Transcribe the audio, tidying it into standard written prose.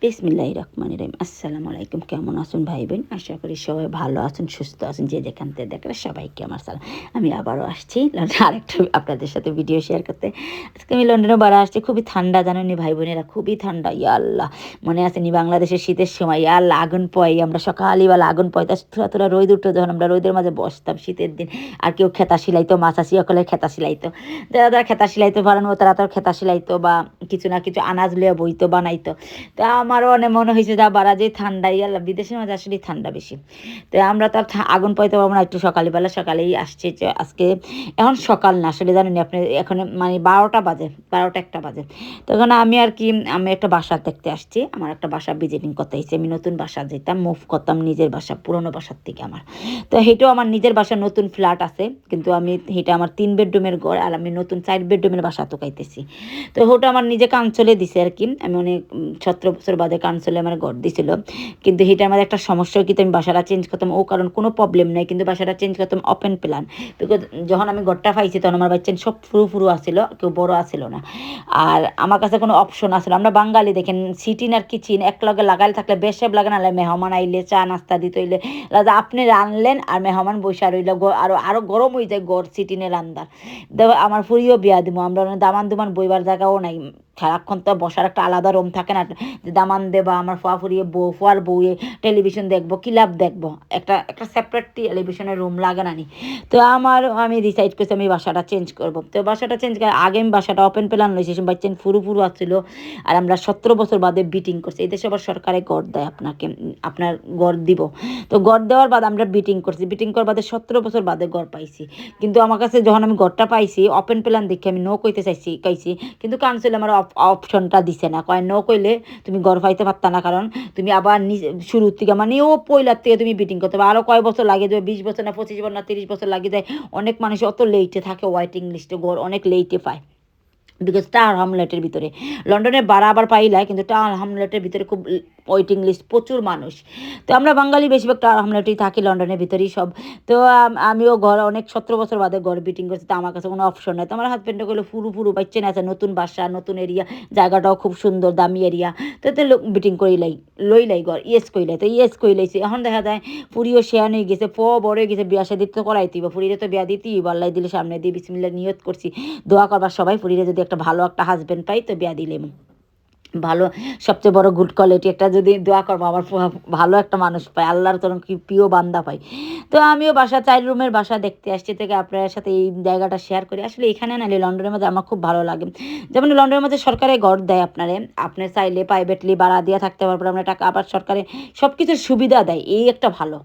বিসমিল্লাহির রহমানির রহিম। আসসালামু আলাইকুম। কেমন আছেন ভাই বোন? আশা করি সবাই ভালো আছেন, সুস্থ আছেন। যে যেখান থেকে দেখেন সবাইকে আমার সালাম। আমি আবারও আসছি আরেকটু আপনাদের সাথে ভিডিও শেয়ার করতে। আজকে আমি লন্ডনে বাড়া আসছি। খুবই ঠান্ডা, জানেননি ভাই বোনেরা, খুবই ঠান্ডা। ইয়া আল্লাহ, মনে আছে নি বাংলাদেশের শীতের সময় ইয়া আল্লাহ আগুন পয়, আমরা সকালবেলা আগুন পয়, তোরা রোদ উঠতো যখন আমরা রোদের মাঝে বসতাম শীতের দিন। আর কেউ খেতা সিলাইতো, মাছাশি সকলে খেতা সিলাইতো। যারা খেতা সিলাইতো পারেন তারা তার খেতা সিলাইতো বা কিছু না কিছু আনাজ লিয়ে বইতো, বানাইতো। তা আমারও অনেক মনে হয়েছে যা বাড়া যে ঠান্ডা, ইয়াল্লা বিদেশের মাঝে আসলে ঠান্ডা বেশি। তো আমরা তো আর আগুন পাইতে পারবো না, একটু সকালবেলা সকালেই আসছে যে আজকে। এখন সকাল না আসলে, জানেন আপনি, এখন মানে 12টা বাজে, 12টা 1টা বাজে। তখন আমি আর কি, আমি একটা বাসা দেখতে আসছি, আমার একটা বাসা ভিজিটিং করতে এসেছি। আমি নতুন বাসা যেতাম, মুভ করতাম নিজের বাসা, পুরোনো বাসার থেকে আমার। তো সেটাও আমার নিজের বাসা, নতুন ফ্ল্যাট আছে, কিন্তু আমি এটা আমার 3 বেডরুমের ঘর, আর আমি নতুন 4 বেডরুমের বাসা তো খাইতেছি। তো ওটা আমার নিজে কাঞ্চলে দিছে আর কি। আমি অনেক 17 বছর বাদে কাঞ্চলে আমার ঘর দিছিল। কিন্তু সেটা আমার একটা সমস্যা, কিন্তু আমি বাসাটা চেঞ্জ করতাম ও কারণ কোনো প্রবলেম নাই, কিন্তু বাসাটা চেঞ্জ করতাম ওপেন প্ল্যান। বিকজ যখন আমি ঘরটা পাইছি তখন আমার বাচ্চা সব ফুরু ফুরু আসছিল, কেউ বড় আসছিল না। আর আমার কাছে কোনো অপশন আসলো, আমরা বাঙালি দেখেন সিটিন আর কিচিন এক লগে লাগাইলে থাকলে বেশেব লাগে না, মেহমান আইলে চা নাস্তা দিতে হইলে আপনি রানলেন আর মেহমান বসে রইল, আরো গরম হয়ে যায় ঘর সিটিনে রান্দার। দেখো আমার ফুরিও বিয়া দিব, আমরা দামান দুমান বইবার জায়গাও নাই, সারাক্ষণ তো বসার একটা আলাদা রুম থাকে না, যে দামান দেবা আমার ফুয়া ফুরিয়ে ফুয়ার বউয়ে টেলিভিশন দেখবো, ক্লাব দেখবো, একটা একটা সেপারেট টেলিভিশনের রুম লাগে না নি। তো আমি ডিসাইড করছি আমি বাসাটা চেঞ্জ করবো। তো বাসাটা চেঞ্জ করে আগে আমি বাসাটা ওপেন প্ল্যান লইছি, সে বাচ্চা ফুরু ফুরু আসছিল। আর আমরা 17 বছর বাদে বিটিং করছি, এই দেশে আবার সরকারে গড় দেয় আপনাকে, আপনার গড় দিব। তো গড় দেওয়ার বাদ আমরা বিটিং করছি, বিটিং করার বাদে 17 বছর বাদে গড় পাইছি। কিন্তু আমার কাছে যখন আমি গড়টা পাইছি ওপেন প্ল্যান দেখে আমি নো কইতে চাইছি, কিন্তু কাউন্সিল আমার অপশনটা দিছে না, কয় নো কইলে তুমি গড় পাইতে পারতা না, কারণ তুমি আবার শুরুর থেকে মানে ও পয়লার থেকে তুমি বিটিং করতে হবে। আরও কয় বছর লাগে যায়, 20 বছর না 25 বছর না 30 বছর লাগে যায়। অনেক মানুষ অত লেটে থাকে, ওয়েটিং লিস্টে গড় অনেক লেটে পায়। বিকজ টাওয়ার হামলেটের ভিতরে লন্ডনের বাড়াবার পাইলাই, কিন্তু টাওয়ার হামলেটের ভিতরে খুব ওয়েটিং লিস্ট, প্রচুর মানুষ। তো আমরা বাঙালি বেশিরভাগ টাওয়ার হামলেটেই থাকি, লন্ডনের ভিতরেই সব। তো আমিও ঘর অনেক 17 বছর বাদে ঘর বিটিং করছি, তো আমার কাছে কোনো অপশন নেই। তো আমার হাজব্যান্ডে গেলো ফুরু ফুরু বাচ্চা আছে, নতুন বাসা, নতুন এরিয়া, জায়গাটাও খুব সুন্দর, দামি এরিয়া। তো বিটিং করিলাই, লইলাই ঘর, ইয়েস কইলাই, তো ইয়েস কইলাইছি। এখন দেখা যায় ফুরিও শেয়ান হয়ে গেছে, বড় হয়ে গেছে, বিয়া শাদি তো করাইতেই বা ফুরিরে তো বিয়া দিতেই, আল্লাহ দিলে সামনে দিয়ে বিসমিল্লাহ নিয়ত করছি, দোয়া করবার সবাই ফুরিরে যদি একটা ভালো একটা হাজবেন্ড পাই তো বিয়া দিলেম ভালো। সবচেয়ে বড় গুড কোয়ালিটি একটা যদি দোয়া করবো আমার ভালো একটা মানুষ পাই, আল্লাহর তরফ কি প্রিয় বান্দা পাই। তো আমিও বাসা 4 রুমের বাসা দেখতে আসছি, থেকে আপনার সাথে এই জায়গাটা শেয়ার করি। আসলে এখানে না, লন্ডনের মধ্যে আমার খুব ভালো লাগে। যেমন লন্ডনের মধ্যে সরকারে ঘর দেয় আপনারে, আপনি চাইলে প্রাইভেটলি ভাড়া দিয়ে থাকতে পারবেন আপনার টাকা, আবার সরকারে সব কিছুর সুবিধা দেয়, এই একটা ভালো।